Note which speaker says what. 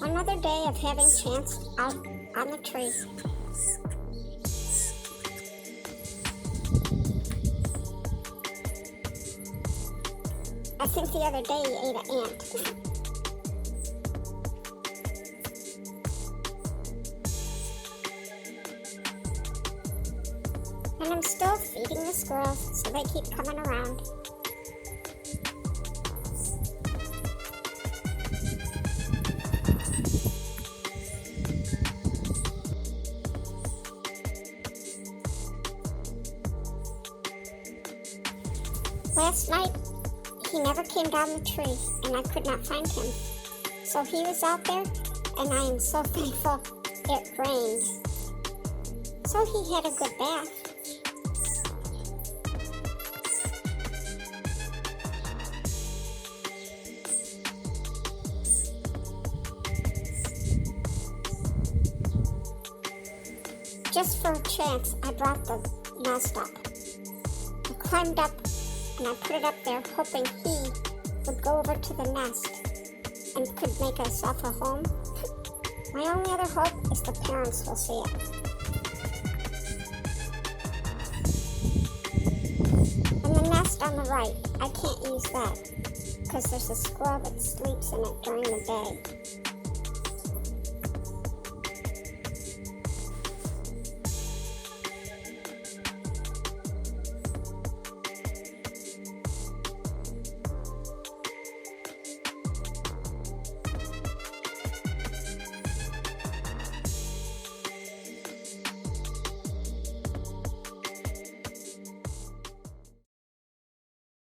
Speaker 1: Another day of having Chance out on the tree. I think the other day he ate an ant. And I'm still feeding the squirrels, so they keep coming around. Last night, he never came down the tree, and I could not find him. So he was out there, and I am so thankful it rained. So he had a good bath. Just for a chance, I brought the nest up. I climbed up and I put it up there hoping he would go over to the nest and could make himself a home. My only other hope is the parents will see it. And the nest on the right, I can't use that because there's a squirrel that sleeps in it during the day.